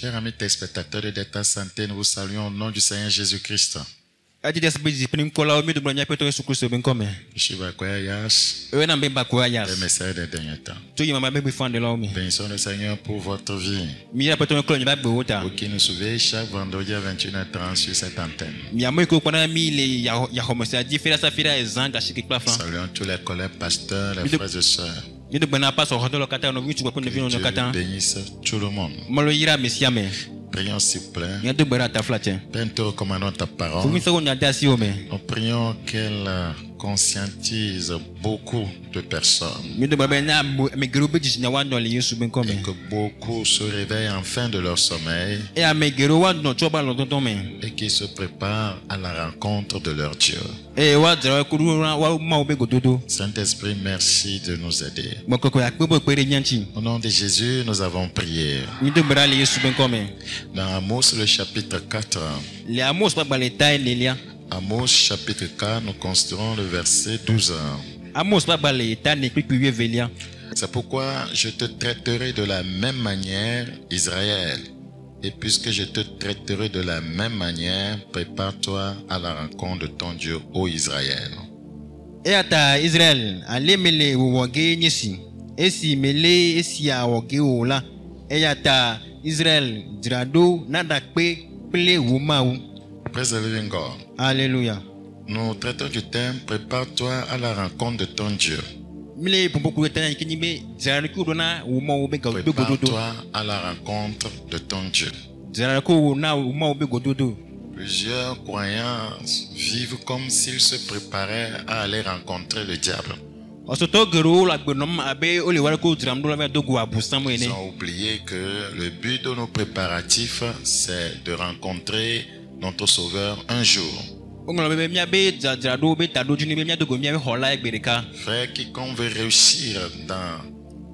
Chers amis téléspectateurs de Delta Santé, nous vous saluons au nom du Seigneur Jésus-Christ. Je suis Bakoya Yash, le messager des derniers temps. Bénissons le Seigneur pour votre vie. Pour qui nous sauvez chaque vendredi à 21h30 sur cette antenne. Saluons tous les collègues pasteurs, les frères et sœurs. Que Dieu bénisse tout le monde. Prions s'il vous plaît. Père, nous te recommandons ta parole. Nous prions qu'elle conscientise beaucoup de personnes. Et que beaucoup se réveillent enfin de leur sommeil. Et qu'ils se préparent à la rencontre de leur Dieu. Saint-Esprit, merci de nous aider. Au nom de Jésus, nous avons prié. Dans Amos, le chapitre 4. Amos, chapitre 4, nous considérons le verset 12. C'est pourquoi je te traiterai de la même manière, Israël. Et puisque je te traiterai de la même manière, prépare-toi à la rencontre de ton Dieu, ô Israël. Et à Israël, allez mêler au wagé nisi. Et si mêler, et si à wagé ou là. Et à Israël, Drado, Nadakpe, Ple ou Maou. Praise the living God. Alléluia. Nous traitons du thème, prépare-toi à la rencontre de ton Dieu. Prépare-toi à la rencontre de ton Dieu. Plusieurs croyants vivent comme s'ils se préparaient à aller rencontrer le diable. Ils ont oublié que le but de nos préparatifs, c'est de rencontrer notre Sauveur un jour. Frère, quiconque veut réussir dans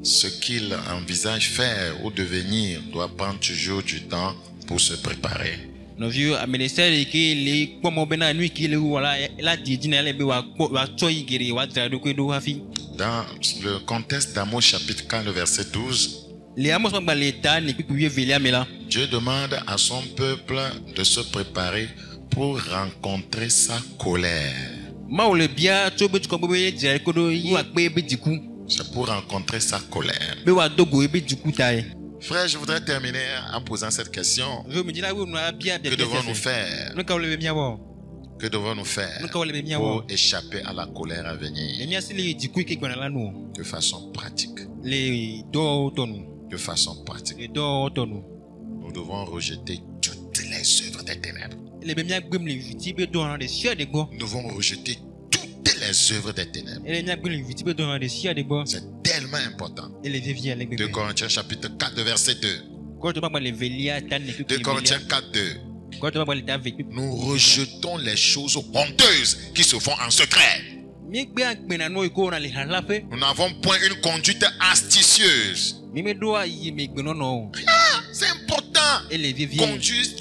ce qu'il envisage faire ou devenir doit prendre toujours du temps pour se préparer. Dans le contexte d'Amos chapitre 4, le verset 12, Dieu demande à son peuple de se préparer pour rencontrer sa colère. C'est pour rencontrer sa colère. Frère, je voudrais terminer en posant cette question. Que devons-nous faire? Que devons-nous faire pour échapper à la colère à venir? De façon pratique. De façon pratique. Nous devons rejeter toutes les œuvres des ténèbres. Nous devons rejeter toutes les œuvres des ténèbres. C'est tellement important. 2 Corinthiens chapitre 4, verset 2. 2 Corinthiens 4, 2. Nous rejetons les choses honteuses qui se font en secret. Nous n'avons point une conduite astucieuse. C'est important.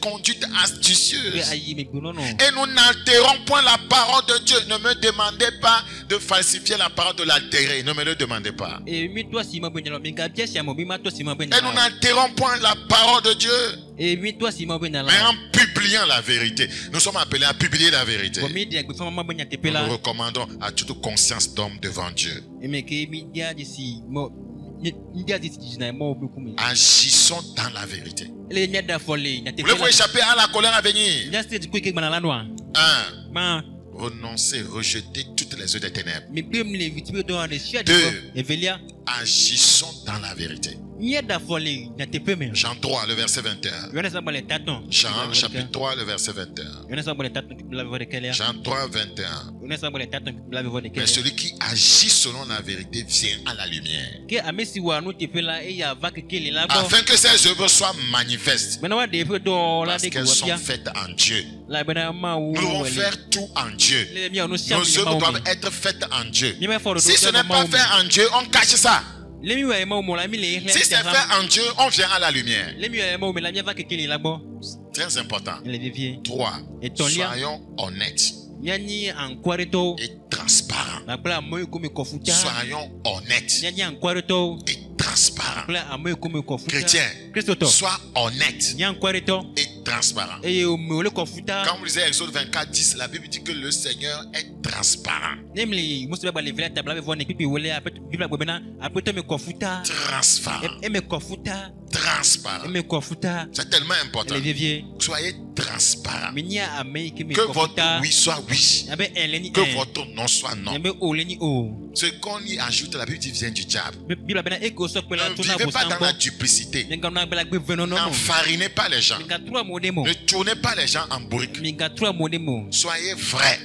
Conduite astucieuse. Et nous n'altérons point la parole de Dieu. Ne me demandez pas de falsifier la parole, de l'altérer. Ne me le demandez pas. Et nous n'altérons point la parole de Dieu. Mais en publiant la vérité. Nous sommes appelés à publier la vérité. Nous nous recommandons à toute conscience d'homme devant Dieu. Agissons dans la vérité. Voulez-vous échapper à la colère à venir? 1. Renoncer, rejeter toutes les œuvres des ténèbres. 2. Agissons dans la vérité. Jean 3, le verset 21. Jean chapitre 3, le verset 21. Jean 3, 21. Mais celui qui agit selon la vérité vient à la lumière, afin que ses œuvres soient manifestes, parce qu'elles sont faites en Dieu. Nous devons faire tout en Dieu. Nos œuvres doivent être faites en Dieu. Si ce n'est pas fait en Dieu, on cache ça. Si c'est fait en Dieu, on vient à la lumière. Très important. 3. Soyons honnêtes et transparents. Soyons honnêtes et transparents. transparent. Chrétien, sois honnête et transparent. Comme vous lisez Exode 24, 10, la Bible dit que le Seigneur est transparent. Transparent. C'est tellement important. Soyez transparent. Que votre oui soit oui. Que votre non soit non. Ce qu'on y ajoute, la Bible dit, vient du diable. Ne vivez pas dans la duplicité. N'enfarinez pas les gens. Ne tournez pas les gens en briques. Soyez vrais.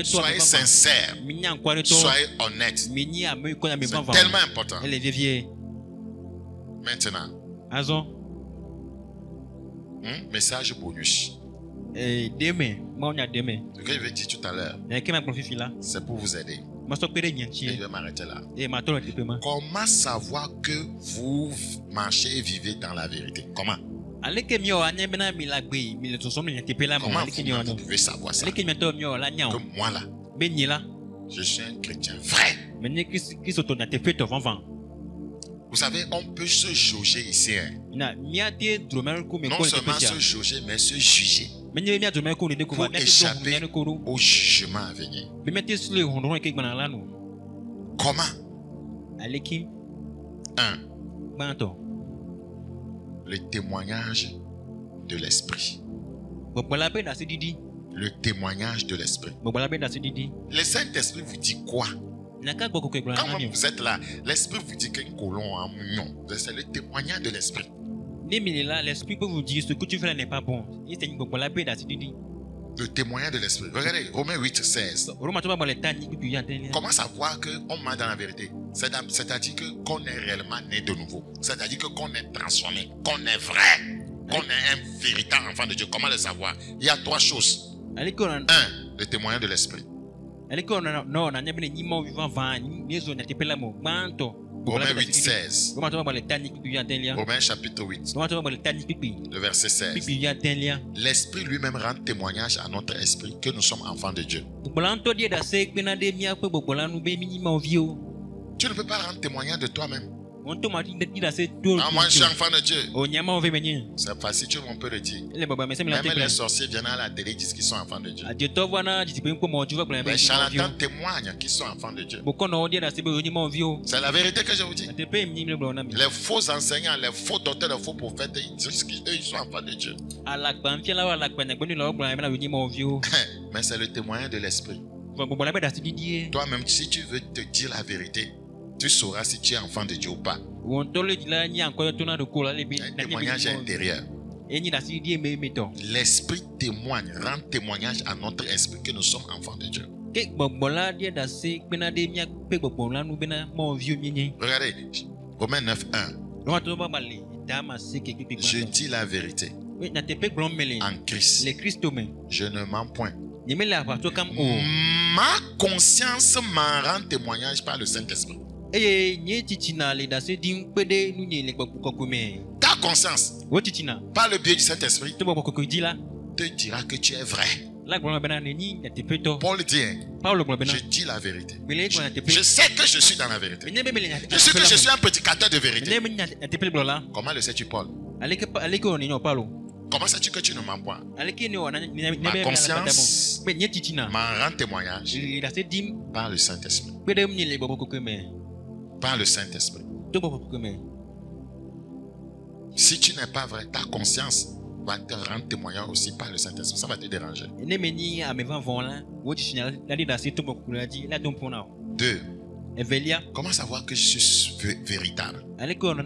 Soyez sincères. Soyez honnêtes. C'est tellement important. Maintenant, message bonus. Ce que je vais dire tout à l'heure, c'est pour vous aider. Et je vais m'arrêter là. Comment savoir que vous marchez et vivez dans la vérité? Comment? Comment vous pouvez savoir ça? Que moi là, je suis un chrétien vrai. Vous savez, on peut se jauger ici. Non seulement se jauger, mais se juger. Pour échapper au jugement à venir. Comment? 1. Le témoignage de l'esprit. Le témoignage de l'esprit. Le Saint-Esprit vous dit quoi? Quand vous êtes là, l'esprit vous dit qu'un colon en non. C'est le témoignage de l'esprit. L'esprit peut vous dire ce que tu fais là n'est pas bon. Le témoignage de l'esprit. Regardez, Romains 8, 16. Comment savoir qu'on ment dans la vérité? C'est-à-dire qu'on est réellement né de nouveau. C'est-à-dire qu'on est transformé, qu'on est vrai, qu'on est un véritable enfant de Dieu. Comment le savoir? Il y a 3 choses. 1. Le témoignage de l'esprit. Romains 8, 16. Romains chapitre 8. Le verset 16. L'esprit lui-même rend témoignage à notre esprit que nous sommes enfants de Dieu. Tu ne peux pas rendre témoignage de toi-même. Moi je suis enfant de Dieu. C'est facile, on peut le dire. Même les sorciers viennent à la télé et disent qu'ils sont enfants de Dieu. Les charlatans témoignent qu'ils sont enfants de Dieu. C'est la vérité que je vous dis. Les faux enseignants, les faux docteurs, les faux prophètes, ils disent qu'ils sont enfants de Dieu. Mais c'est le témoignage de l'esprit. Toi-même, si tu veux te dire la vérité, tu sauras si tu es enfant de Dieu ou pas. Un témoignage intérieur. L'esprit témoigne, rend témoignage à notre esprit que nous sommes enfants de Dieu. Regardez, Romains 9, 1. Je dis la vérité. En Christ, je ne mens point. Ma conscience m'en rend témoignage par le Saint-Esprit. Ta conscience, par le biais du Saint-Esprit, te dira que tu es vrai. Paul dit, je dis la vérité. Je sais que je suis dans la vérité. Je sais que je suis un prédicateur de vérité. Comment le sais-tu, Paul? Comment sais-tu que tu ne mens pas? Ma conscience m'en rend témoignage par le Saint-Esprit. Par le Saint-Esprit. Si tu n'es pas vrai, ta conscience va te rendre témoignage aussi par le Saint-Esprit. Ça va te déranger. 2. Comment savoir que je suis véritable? Comment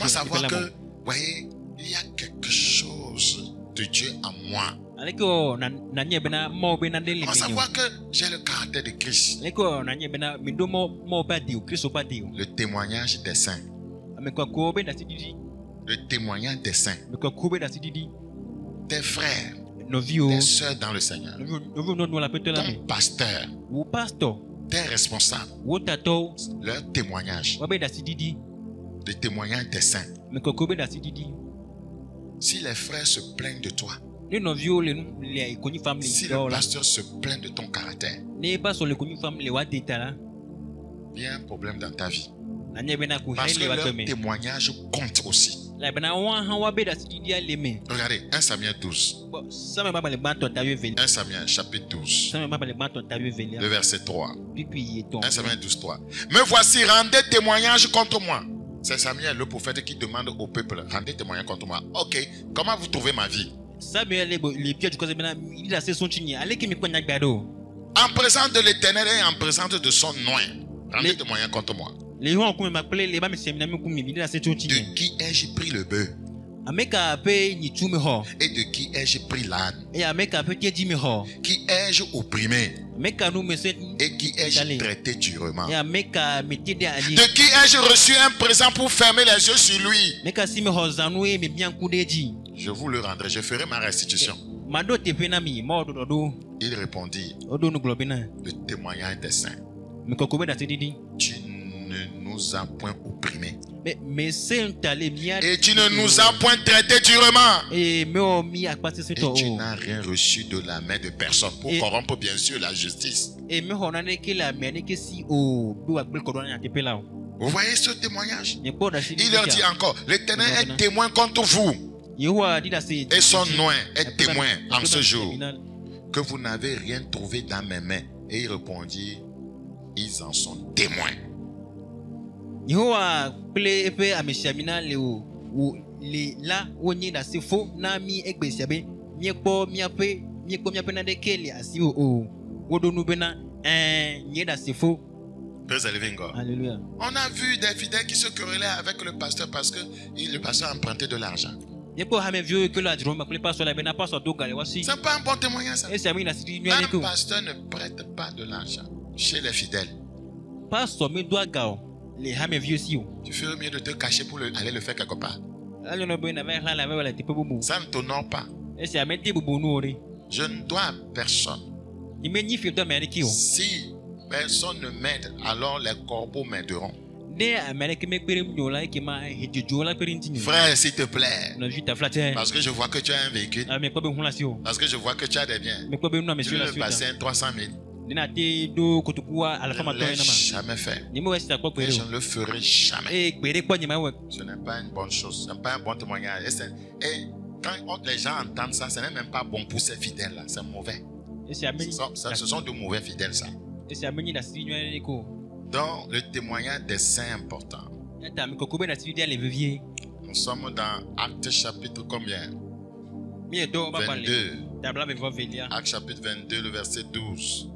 savoir que, voyez, il y a quelque chose de Dieu en moi? Comment savoir que j'ai le caractère de Christ? Le témoignage des saints. Le témoignage des saints. Tes frères, tes soeurs dans le Seigneur, ton pasteur, tes responsables, leur témoignage. Le témoignage des saints. Si les frères se plaignent de toi, si le pasteur se plaint de ton caractère, il y a un problème dans ta vie. Parce que leur témoignage compte aussi. Regardez, 1 Samuel 12. 1 Samuel chapitre 12. Le verset 3. 1 Samuel 12, 3. Me voici, rendez témoignage contre moi. C'est Samuel, le prophète, qui demande au peuple, rendez témoignage contre moi. Ok, comment vous trouvez ma vie? En présence de l'Éternel et en présence de son nom, rendez témoignage contre moi. De qui ai-je pris le bœuf? Et de qui ai-je pris l'âne? Qui ai-je opprimé? Et qui ai-je traité durement? De qui ai-je reçu un présent pour fermer les yeux sur lui? Je vous le rendrai, je ferai ma restitution. Il répondit, le témoignage des saints. Tu ne nous as point opprimés. Et tu ne nous as point traités durement. Et tu n'as rien reçu de la main de personne pour corrompre bien sûr la justice. Vous voyez ce témoignage? Il leur dit encore, l'Éternel est témoin contre vous. Et son nom est témoin en ce jour que vous n'avez rien trouvé dans mes mains. Et il répondit, ils en sont témoins. Alléluia. On a vu des fidèles qui se querellaient avec le pasteur parce que le pasteur empruntait de l'argent. C'est pas un bon témoignage, ça. Un pasteur ne prête pas de l'argent chez les fidèles. Tu ferais mieux de te cacher pour aller le faire quelque part. Ça ne t'honore pas. Je ne dois à personne. Si personne ne m'aide, alors les corbeaux m'aideront. Frère, s'il te plaît, parce que je vois que tu as un véhicule, parce que je vois que tu as des biens, tu veux me passer 300 000. Je ne l'ai jamais fait. Et je ne le ferai jamais. Ce n'est pas une bonne chose. Ce n'est pas un bon témoignage. Et quand les gens entendent ça, ce n'est même pas bon pour ces fidèles-là. C'est mauvais. Ce sont de mauvais fidèles, ça. Donc, le témoignage des saints important. Nous sommes dans Actes chapitre combien? 22. Actes chapitre 22, le verset 12.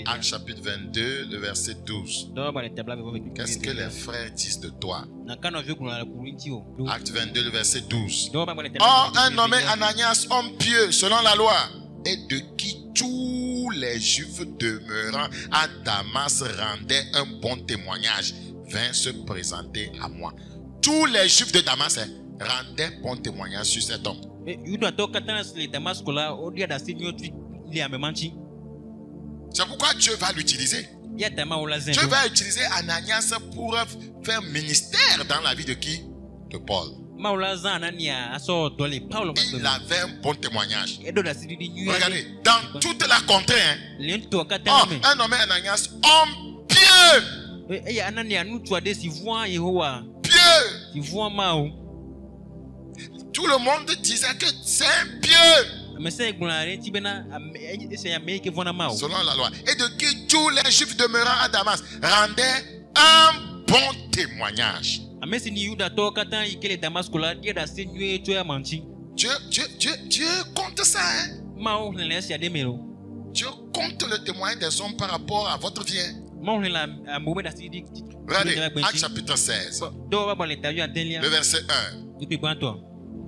Actes chapitre 22, le verset 12. Qu'est-ce que les frères disent de toi? Actes 22, le verset 12. Or, un nommé Ananias, homme pieux selon la loi, et de qui tous les Juifs demeurant à Damas rendaient un bon témoignage, vint se présenter à moi. Tous les Juifs de Damas rendaient bon témoignage sur cet homme. C'est pourquoi Dieu va l'utiliser. Dieu va utiliser Ananias pour faire ministère dans la vie de qui? De Paul. Il avait un bon témoignage. Regardez, dans toute la contrée, un nommé Ananias, homme pieux. Pieux. Tout le monde disait que c'est un pieux. Selon la loi. Et de qui tous les Juifs demeurant à Damas rendaient un bon témoignage. Dieu compte ça, hein? Dieu compte le témoignage des hommes par rapport à votre vie. Regardez, Actes chapitre 16, le verset 1.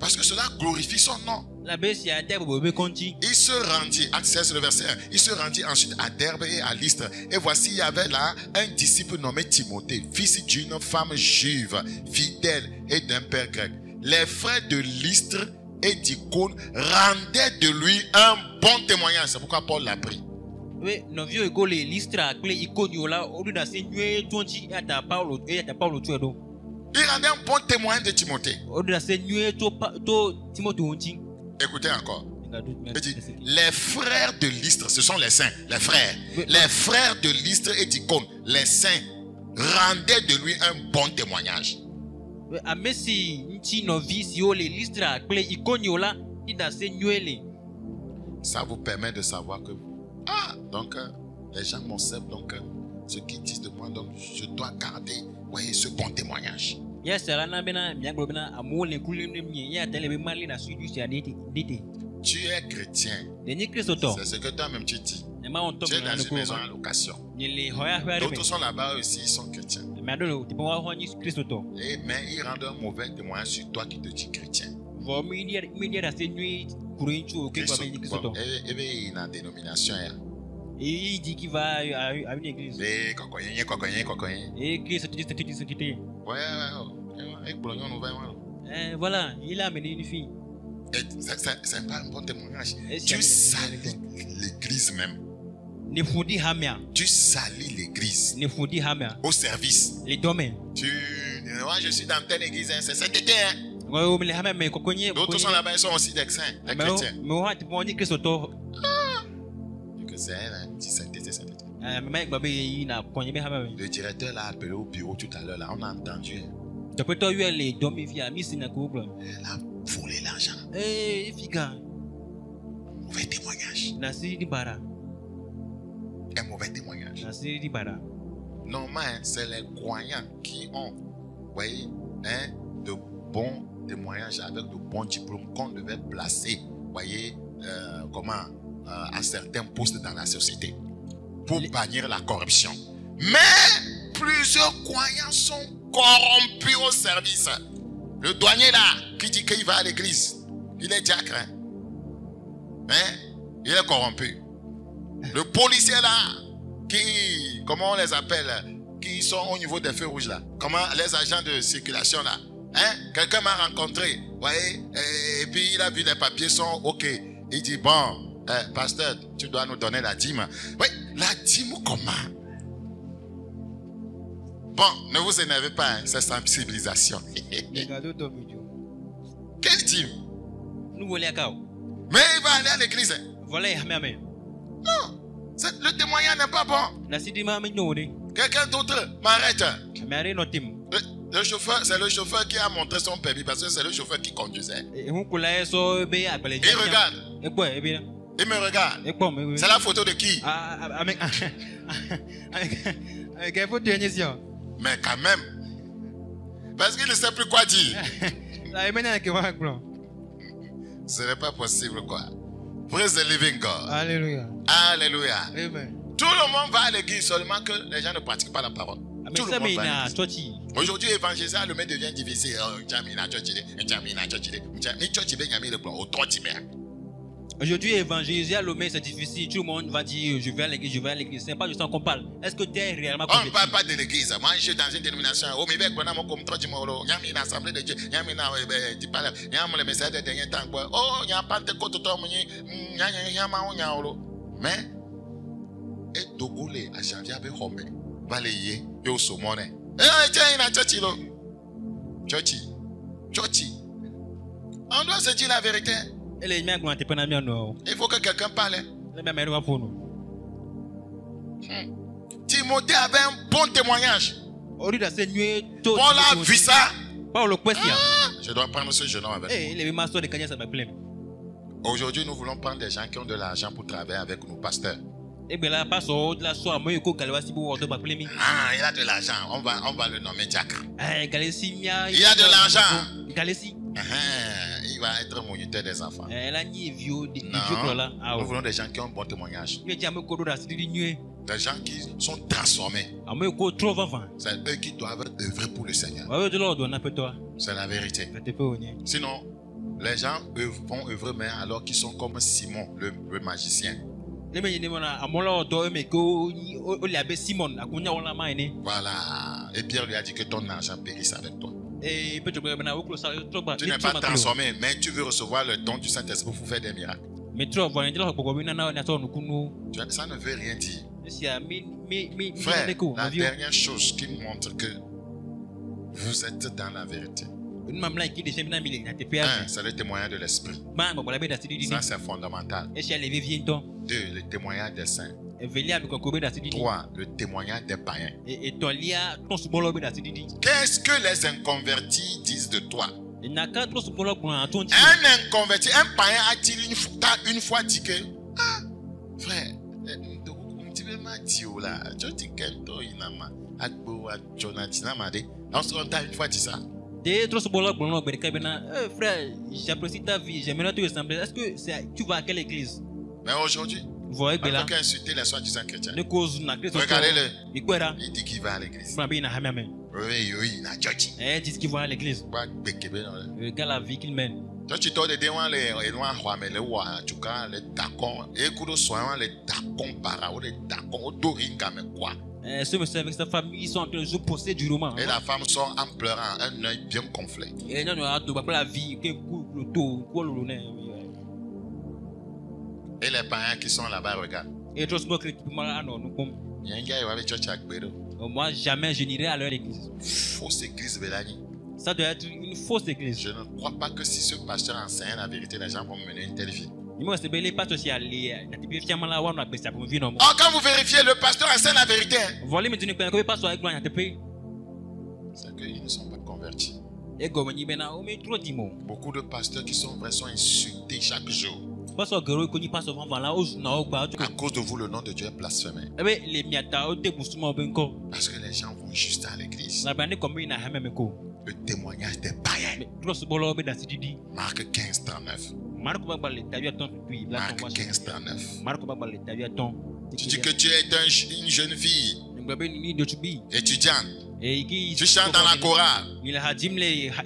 Parce que cela glorifie son nom. Il se rendit, Actes 16, le verset 1. Il se rendit ensuite à Derbe et à Lystre. Et voici, il y avait là un disciple nommé Timothée, fils d'une femme juive, fidèle et d'un père grec. Les frères de Lystre et d'Icône rendaient de lui un bon témoignage. C'est pourquoi Paul l'a pris. Il rendait un bon témoignage de Timothée. Écoutez encore. Il dit, les frères de Lystre, ce sont les saints, les frères. Les frères de Lystre et d'Icône, les saints, rendez de lui un bon témoignage. Ça vous permet de savoir que donc les gens m'observent, donc ce qu'ils disent de moi, donc je dois garder, voyez, ce bon témoignage. Tu es chrétien. C'est ce que toi-même tu dis. Tu es dans une maison à location. D'autres sont là-bas aussi, ils sont chrétiens. Mais ils rendent un mauvais témoignage sur toi qui te dis chrétien. Et bien, il y a une dénomination. Et il dit qu'il va à une église. Et voilà, il a amené une fille. C'est pas un bon témoignage. Tu salis l'église même. Tu salis l'église. Au service. Moi, je suis dans telle église, c'est cet été. D'autres sont là-bas, ils sont aussi des saints, des chrétiens. C'est elle, c'est le directeur l'a appelé au bureau tout à l'heure, là, on a entendu. Elle a volé l'argent. Mauvais témoignage. Un mauvais témoignage. Normalement, c'est les croyants qui ont, voyez, de bons témoignages avec de bons diplômes qu'on devait placer, voyez, à certains postes dans la société pour bannir la corruption. Mais plusieurs croyants sont corrompus au service. Le douanier là, qui dit qu'il va à l'église, il est diacre. Il est corrompu. Le policier là, qui, comment on les appelle, qui sont au niveau des feux rouges là, comment les agents de circulation là, quelqu'un m'a rencontré, voyez, et puis il a vu les papiers sont ok. Il dit bon, pasteur, tu dois nous donner la dîme. Oui, la dîme comment? Bon, ne vous énervez pas, c'est sensibilisation. Quelle dîme? Mais il va aller à l'église. Non, le témoignage n'est pas bon. Quelqu'un d'autre m'arrête. Le chauffeur, c'est le chauffeur qui a montré son permis parce que c'est le chauffeur qui conduisait. Il regarde. Il me regarde. C'est la photo de qui? Mais quand même. Parce qu'il ne sait plus quoi dire. Ce n'est pas possible quoi. Praise the living God. Alléluia. Alléluia. Amen. Tout le monde va à l'église seulement que les gens ne pratiquent pas la parole. Tout le monde va à l'église. Aujourd'hui, évangéliser le maître devient difficile. Aujourd'hui, évangéliser à l'homme, c'est difficile. Tout le monde va dire je vais à l'église, je vais à l'église. Ce n'est pas de ça qu'on parle. Est-ce que tu es réellement converti? On ne parle pas de l'église. Moi, je suis dans une dénomination. Oh, mais avec mon comme toi, tu m'as dit, une assemblée de Dieu. Il y a le message de dernier temps. Oh, il y a pas de côté. Mais, et Togolais à janvier avec Homme, balayé et au saumon. Eh, tiens, il a Tchochi. On doit se dire la vérité. Il faut que quelqu'un parle. Timothée avait un bon témoignage. On l'a vu ça. Je dois prendre ce jeune homme avec moi. Aujourd'hui, nous voulons prendre des gens qui ont de l'argent pour travailler avec nos pasteurs. Il a de l'argent. On va le nommer diacre. Il a de l'argent. Il va être moniteur des enfants. Non, nous voulons des gens qui ont un bon témoignage. Des gens qui sont transformés. C'est eux qui doivent œuvrer pour le Seigneur. C'est la vérité. Sinon, les gens vont œuvrer mais alors qu'ils sont comme Simon, le magicien. Voilà. Et Pierre lui a dit que ton argent périsse avec toi. Tu n'es pas transformé, mais tu veux recevoir le don du Saint-Esprit pour faire des miracles. Ça ne veut rien dire. Frère, la dernière chose qui montre que vous êtes dans la vérité, c'est le témoignage de l'Esprit. Ça, c'est fondamental. 2, le témoignage des saints. 3. Le témoignage des païens. Qu'est-ce que les inconvertis disent de toi? Un inconverti, un païen a-t-il une fois dit que frère, une fois dit ça. Frère, j'apprécie ta vie, j'aimerais te ressembler. Est-ce que tu vas à quelle église? Mais aujourd'hui, il faut insulter les soi-disant chrétiens. Regardez-le. Il dit qu'il va à l'église. Il dit qu'il va à l'église. Regarde la vie qu'il mène. Tu t'as des démons, les noirs, mais les ouah, tu vois, les tacons, et que soient les tacons para, ou les tacons, d'oringa, mais quoi? Ce monsieur avec sa famille, ils sont en train de se poser du roman. Et la femme sort en pleurant, un œil bien gonflé. Et non, la vie, et les païens qui sont là-bas, regarde. Et moi, jamais je n'irai à leur église. Fausse église, Bélani. Ça doit être une fausse église. Je ne crois pas que si ce pasteur enseigne la vérité, les gens vont mener une telle vie. Quand vous vérifiez, le pasteur enseigne la vérité, c'est qu'ils ne sont pas convertis. Beaucoup de pasteurs qui sont vrais sont insultés chaque jour. À cause de vous, le nom de Dieu est blasphémé. Parce que les gens vont juste à l'église. Le témoignage des païens. Marc 15, 39. Marc 15, 39. Tu dis que tu es une jeune fille étudiante. Tu chantes dans la chorale.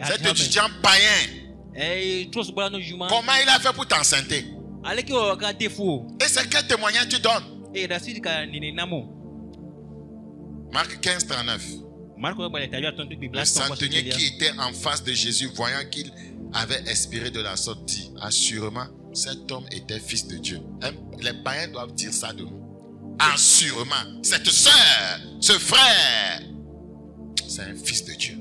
Cet étudiant païen, comment il a fait pour t'enceinte? Et c'est quel témoignage tu donnes? Marc 15, 39. Le centenier qui était en face de Jésus, voyant qu'il avait expiré de la sorte, dit: assurément, cet homme était fils de Dieu. Les païens doivent dire ça de nous. Assurément, cette soeur, ce frère, c'est un fils de Dieu.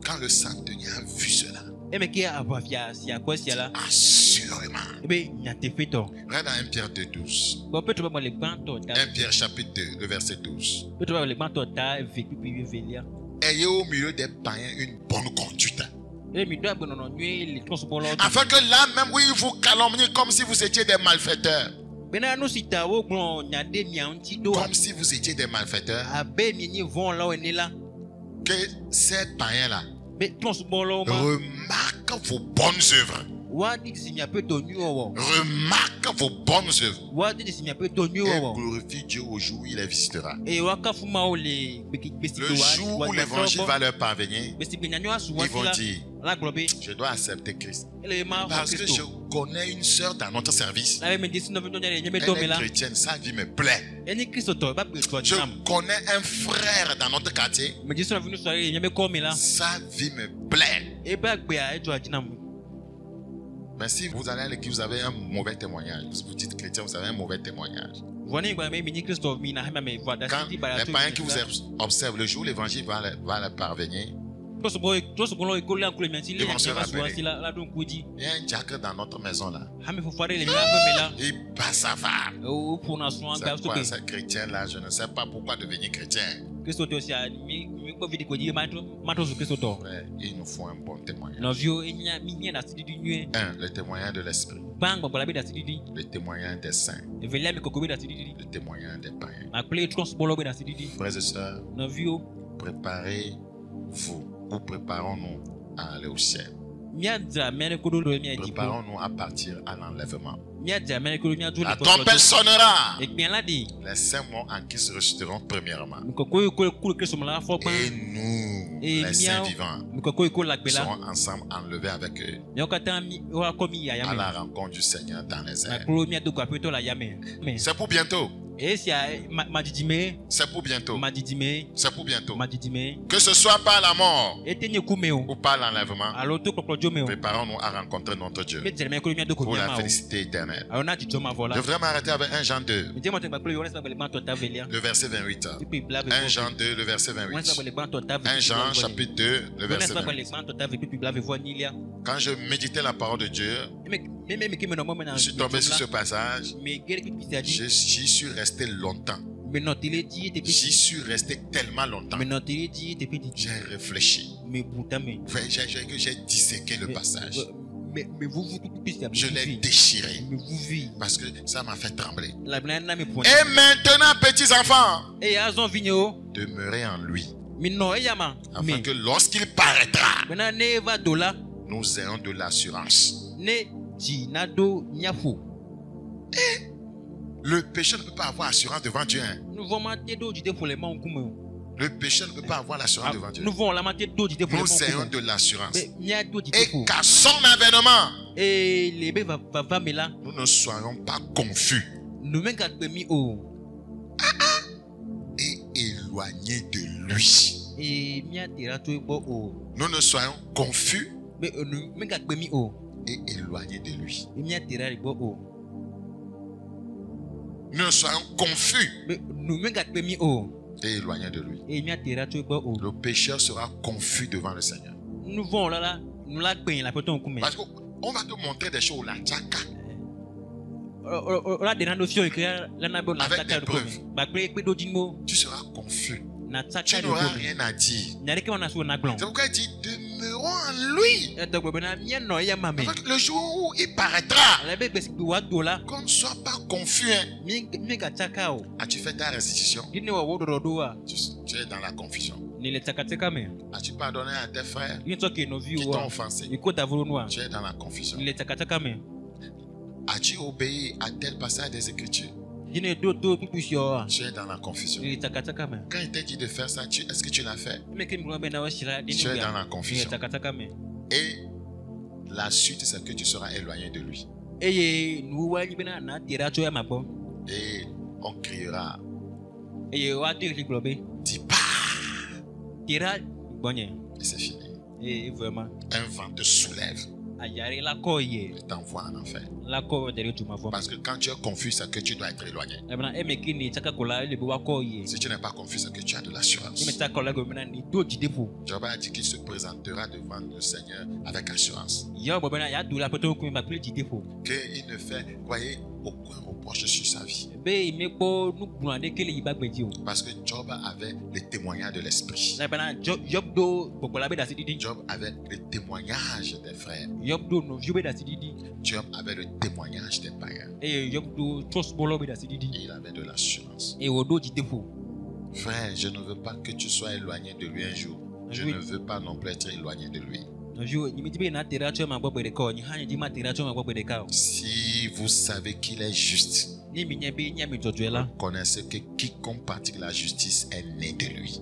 Quand le centenier a vu cela, assurément. Regarde dans 1 Pierre 2, 12. 1 Pierre chapitre 2, le verset 12. Ayez au milieu des païens une bonne conduite. Afin que là même où ils vous calomnient comme si vous étiez des malfaiteurs. Comme si vous étiez des malfaiteurs. Que ces païens-là remarquent vos bonnes œuvres. Remarque vos bonnes œuvres. Et glorifie Dieu au jour où il les visitera. Le jour où l'évangile va leur parvenir, ils vont dire: je dois accepter Christ. Parce que je connais une sœur dans notre service. Elle est chrétienne, sa vie me plaît. Je connais un frère dans notre quartier. Sa vie me plaît. Mais si vous allez à l'église, vous avez un mauvais témoignage. Vous dites chrétien, vous avez un mauvais témoignage. Quand les païens qui vous observent, le jour où l'évangile va leur parvenir, ils vont se rappeler: il y a un diacre dans notre maison là. Il passe sa femme. C'est quoi ce chrétien là? Je ne sais pas pourquoi devenir chrétien. Il nous faut un bon témoignage. 1. Le témoignage de l'esprit. Le témoignage des saints. Le témoignage des païens. Frères et sœurs, préparez-vous. Ou préparons-nous à aller au ciel. Préparons-nous à partir à l'enlèvement. La trompette sonnera. Les saints morts en Christ ressusciteront premièrement. Et nous, les saints vivants, serons ensemble enlevés avec eux à la rencontre du Seigneur dans les airs. C'est pour bientôt. C'est pour bientôt. C'est pour bientôt. Madidime. Que ce soit par la mort ou par l'enlèvement, Préparons-nous préparons-nous à rencontrer notre Dieu pour la félicité éternelle. Je voudrais m'arrêter avec 1 Jean 2, le verset 28. 1 Jean 2, le verset 28. 1 Jean chapitre 2, le verset 28. Quand je méditais la parole de Dieu, je suis tombé sur ce passage. J'y suis resté longtemps. J'y suis resté tellement longtemps. J'ai réfléchi. J'ai disséqué le passage. Je l'ai déchiré parce que ça m'a fait trembler. Et maintenant, petits enfants, demeurez en lui, afin que lorsqu'il paraîtra, nous ayons de l'assurance. Le péché ne peut pas avoir assurance devant Dieu. Le péché ne peut pas avoir l'assurance devant Dieu. Nous ayons de l'assurance. Et qu'à son avènement, nous ne soyons pas confus et éloignés de lui. Nous ne soyons confus et éloignés de lui. Nous ne soyons confus et éloignés de lui. Le pécheur sera confus devant le Seigneur. Parce qu'on va te montrer des choses là, avec des preuves. Tu seras confus. Tu n'auras rien à dire. C'est pourquoi il dit demeurons en lui. Le jour où il paraîtra, qu'on ne soit pas confus. As-tu fait ta restitution? Tu es dans la confusion. As-tu pardonné à tes frères qui t'ont offensé? Tu es dans la confusion. As-tu obéi à tel passage des Écritures? Tu es dans la confusion. Quand il t'a dit de faire ça, est-ce que tu l'as fait? Tu es dans la confusion. Et la suite, c'est que tu seras éloigné de lui. Et on criera. Dis pas. Et c'est fini. Un vent te soulève. Et t'envoie en enfer. Parce que quand tu es confus, c'est que tu dois être éloigné. Si tu n'es pas confus, c'est que tu as de l'assurance. Job a dit qu'il se présentera devant le Seigneur avec assurance. Qu'il ne fait, voyez, aucun reproche sur sa vie. Parce que Job avait le témoignage de l'esprit. Job avait le témoignage des frères. Job avait le témoignage des païens. Et il avait de l'assurance. Frère, je ne veux pas que tu sois éloigné de lui un jour. Je ne veux pas non plus être éloigné de lui. Si vous savez qu'il est juste, connaissez que quiconque pratique la justice est né de lui.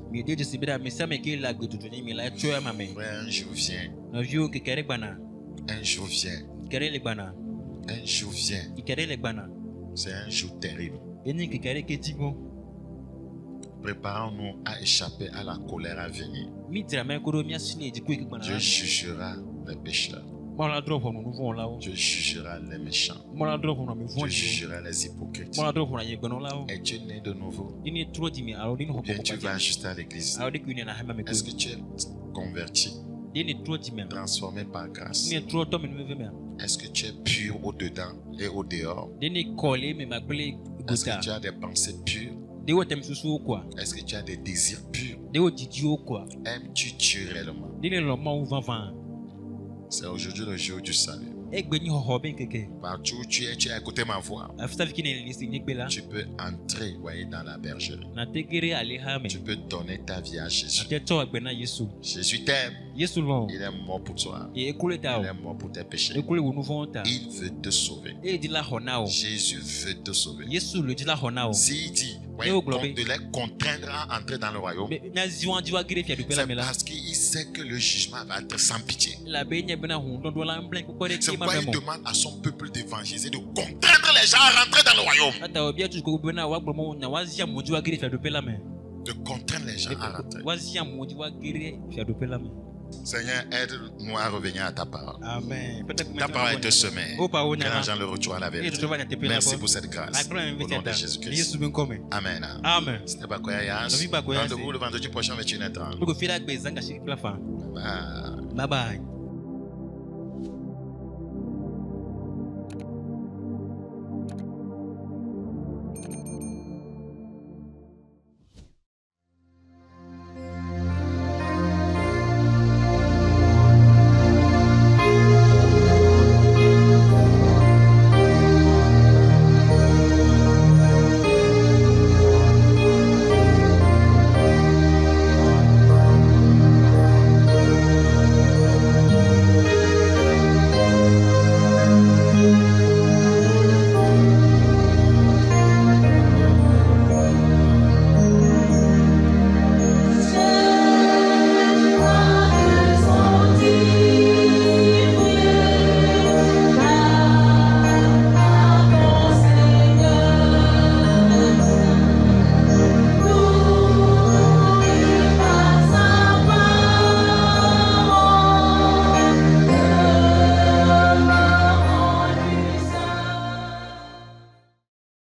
Frère, un jour vient. Un jour vient. Un jour vient. C'est un jour terrible. Préparons-nous à échapper à la colère à venir. Dieu jugera les pécheurs. Dieu jugera les méchants. Dieu jugera les hypocrites. Es-tu né de nouveau? Ou bien tu vas juste à l'église? Est-ce que tu es converti? Transformé par grâce? Est-ce que tu es pur au-dedans et au-dehors? Est-ce que tu as des pensées pures? Est-ce que tu as des désirs purs? Aimes-tu Dieu réellement? C'est aujourd'hui le jour du salut. Partout où tu es à écouter ma voix. Tu peux entrer, voyez, dans la bergerie. Tu peux donner ta vie à Jésus. Jésus t'aime. Il est mort pour toi. Il est mort pour tes péchés. Il veut te sauver. Jésus veut te sauver. S'il dit de les contraindre à entrer dans le royaume, c'est parce qu'il sait que le jugement va être sans pitié. C'est pourquoi il demande à son peuple d'évangéliser, de contraindre les gens à rentrer dans le royaume. De contraindre les gens à rentrer. Seigneur, aide-nous à revenir à ta parole. Amen. Ta parole est de semée. Que les gens le retrouvent à la vérité. Merci pour cette grâce. Au nom de Jésus-Christ. Amen. Amen. C'était pas quoi, Rendez-vous le vendredi prochain à 21h30. Bye bye.